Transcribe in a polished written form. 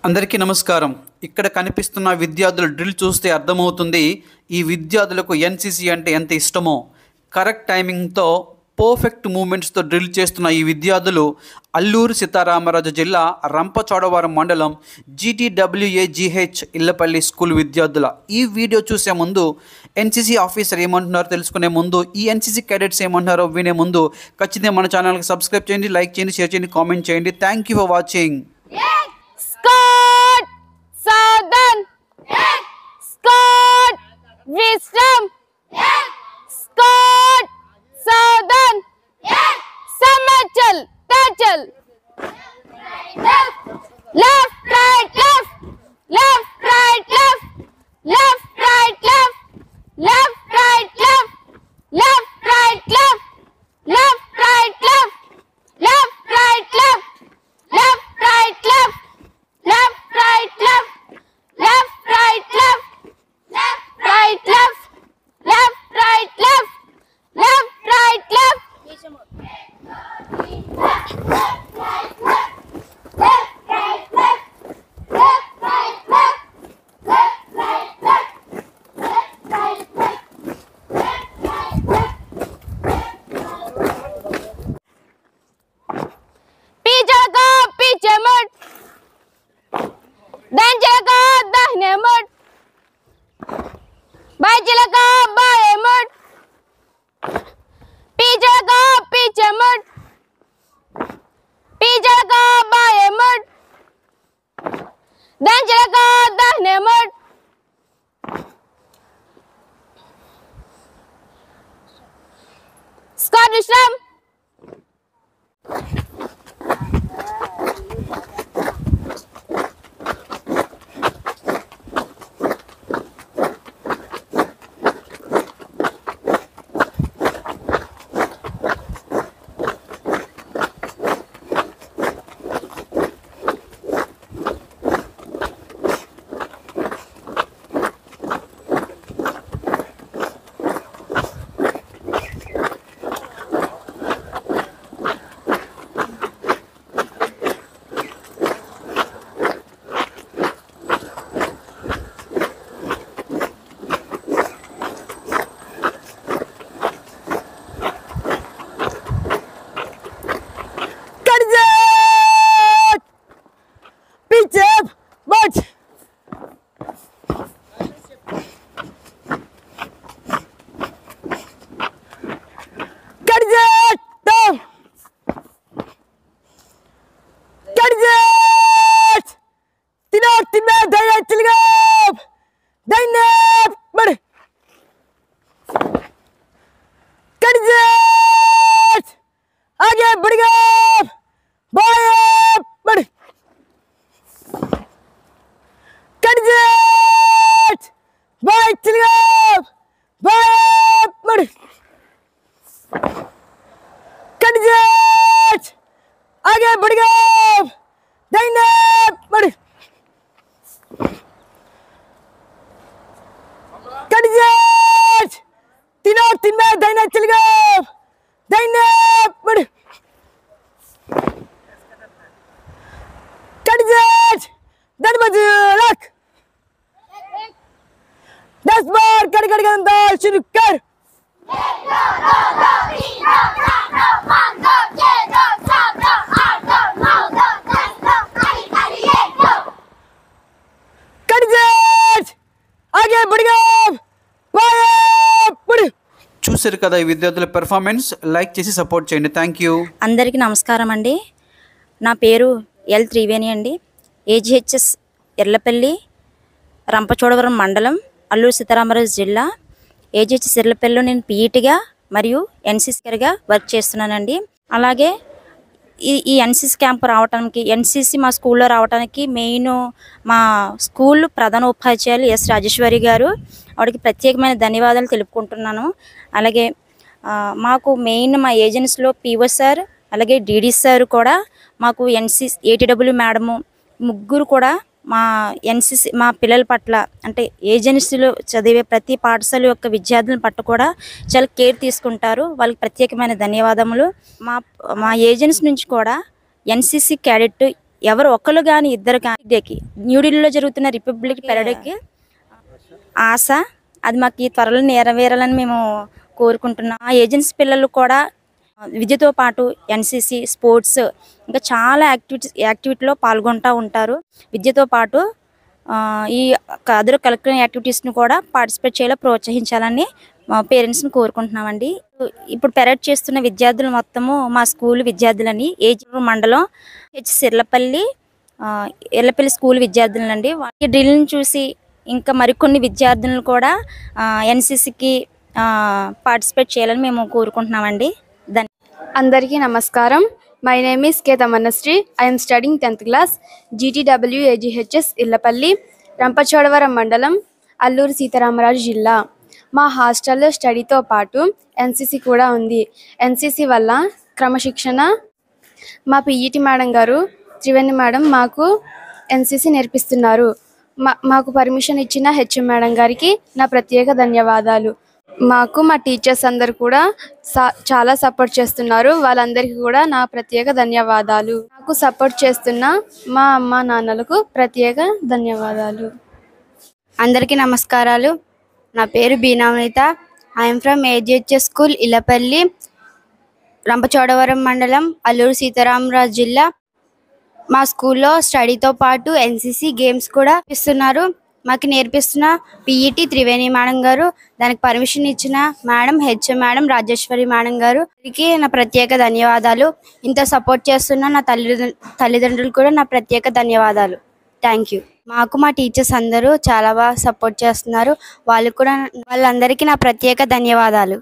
అందరికీ నమస్కారం. ఇక్కడ కనిపిస్తున్న విద్యార్థుల డ్రిల్ చూస్తే అర్థమవుతుంది ఈ విద్యార్థులకు ఎన్సీసీ అంటే ఎంత ఇష్టమో. కరెక్ట్ టైమింగ్తో పర్ఫెక్ట్ మూమెంట్స్తో డ్రిల్ చేస్తున్న ఈ విద్యార్థులు అల్లూరు సీతారామరాజు జిల్లా రంపచోడవరం మండలం GTWAGH ఇళ్లపల్లి స్కూల్ విద్యార్థుల. ఈ వీడియో చూసే ముందు ఎన్సీసీ ఆఫీసర్ ఏమంటున్నారో తెలుసుకునే ముందు, ఈ ఎన్సీసీ క్యాడెట్స్ ఏమంటున్నారో వినే ముందు ఖచ్చితంగా మన ఛానల్కి సబ్స్క్రైబ్ చేయండి, లైక్ చేయండి, షేర్ చేయండి, కామెంట్ చేయండి. Thank you for watching. Scott, Southern, Scott, Wisdom, Scott, Southern, Samachal, Tachal, left, right, left, left, right, left, left, right, left, left, right, left, left, right, left, left, right, left, left, right, left, left, right, left. Left, right, left, left, right, left, left, right, left, left, right, left, left, right, left. पीछे का पीछे मुड़, दाहिने का दाहिने मुड़, बाएं का बाएं मुड़, पीछे का पीछे मुड़, पीछे का बाएं मुड़, दाहिने का दाहिने मुड़. स्क्वाड विश्राम. आगे बढ़ गया, बाएं बढ़, कट बाएं चल गया, बाएं बढ़, कट आगे बढ़ गया, दाहिने बढ़, कट तीनों तीन में दाहिने चल गया, दाहिने बढ़, कट रख 10 बार कट के अंदर शुरू कर. आगे बढ़ गया, చూశారు కదా ఈ విద్యార్థుల పెర్ఫార్మెన్స్. లైక్ చేసి సపోర్ట్ చేయండి. Thank you. అందరికీ నమస్కారం అండి. నా పేరు ఎల్ త్రివేణి అండి. AGHS ఇర్లపల్లి రంపచోడవరం మండలం అల్లూరు సీతారామరాజు జిల్లా. AGHS ఇర్లపల్లిలో నేను పీఈటీగా మరియు ఎన్సీసీగా వర్క్ చేస్తున్నానండి. అలాగే ఈ ఎన్సీసీ క్యాంప్ రావడానికి, ఎన్సీసీ మా స్కూల్లో రావడానికి మెయిన్ మా స్కూల్ ప్రధాన ఉపాధ్యాయులు ఎస్ రాజేశ్వరి గారు, ఆవిడకి ప్రత్యేకమైన ధన్యవాదాలు తెలుపుకుంటున్నాను. అలాగే మాకు మెయిన్ మా ఏజెన్సీలో PO సార్, అలాగే DD సార్ కూడా మాకు ఎన్సీసీ ATW మేడము ముగ్గురు కూడా మా ఎన్సీసీ మా పిల్లల పట్ల అంటే ఏజెన్సీలో చదివే ప్రతి పాఠశాల యొక్క విద్యార్థుల పట్ల కూడా చాలా కేర్ తీసుకుంటారు. వాళ్ళకి ప్రత్యేకమైన ధన్యవాదములు. మా ఏజెన్సీ నుంచి కూడా ఎన్సీసీ క్యాడెట్ ఎవరు ఒకరు కానీ ఇద్దరు కానీ డేకి న్యూఢిల్లీలో జరుగుతున్న రిపబ్లిక్ పరేడ్కి ఆశ, అది మాకు త్వరలో నెరవేరాలని మేము కోరుకుంటున్నాం. ఆ ఏజెన్సీ పిల్లలు కూడా విద్యతో పాటు ఎన్సిసి, స్పోర్ట్స్ ఇంకా చాలా యాక్టివిటీలో పాల్గొంటూ ఉంటారు. విద్యతో పాటు ఈ అదర్ కరిక్యులర్ యాక్టివిటీస్ని కూడా పార్టిసిపేట్ చేయాలో ప్రోత్సహించాలని మా పేరెంట్స్ని కోరుకుంటున్నామండి. ఇప్పుడు పెరేడ్ చేస్తున్న విద్యార్థులు మొత్తము మా స్కూల్ విద్యార్థులని మండలం సిర్లపల్లి స్కూల్ విద్యార్థులండి. ఈ డ్రిల్ని చూసి ఇంకా మరికొన్ని విద్యార్థులను కూడా ఎన్సిసికి పార్టిసిపేట్ చేయాలని మేము కోరుకుంటున్నామండి. అందరికీ నమస్కారం. My name is K Tamannasri. I'm studying 10th class, GTW AGHS Illapalli, Rampachodavaram మండలం, అల్లూరు సీతారామరాజు జిల్లా. మా హాస్టల్లో స్టడీతో పాటు ఎన్సిసి కూడా ఉంది. ఎన్సిసి వల్ల క్రమశిక్షణ, మా పిఈటి మేడం గారు త్రివేణి మేడం మాకు ఎన్సిసి నేర్పిస్తున్నారు. మాకు పర్మిషన్ ఇచ్చిన హెచ్ఎం మేడం గారికి నా ప్రత్యేక ధన్యవాదాలు. మాకు మా టీచర్స్ అందరు కూడా చాలా సపోర్ట్ చేస్తున్నారు. వాళ్ళందరికీ కూడా నా ప్రత్యేక ధన్యవాదాలు. నాకు సపోర్ట్ చేస్తున్న మా అమ్మ నాన్నలకు ప్రత్యేక ధన్యవాదాలు. అందరికీ నమస్కారాలు. నా పేరు Beenamrutha. I'm from AGHS school Ilapalli, Rampachodavaram మండలం, అల్లూరు సీతారామరాజు జిల్లా. మా స్కూల్లో స్టడీతో పాటు ఎన్సిసి గేమ్స్ కూడా ఇస్తున్నారు. మాకు నేర్పిస్తున్న పిఈటి త్రివేణి మేడం గారు, దానికి పర్మిషన్ ఇచ్చిన madam HM madam Rajeshwari madam గారికి నా ప్రత్యేక ధన్యవాదాలు. ఇంత సపోర్ట్ చేస్తున్న నా తల్లిదండ్రులు కూడా నా ప్రత్యేక ధన్యవాదాలు. Thank you. మాకు మా టీచర్స్ అందరూ చాలా బాగా సపోర్ట్ చేస్తున్నారు. వాళ్ళందరికీ నా ప్రత్యేక ధన్యవాదాలు.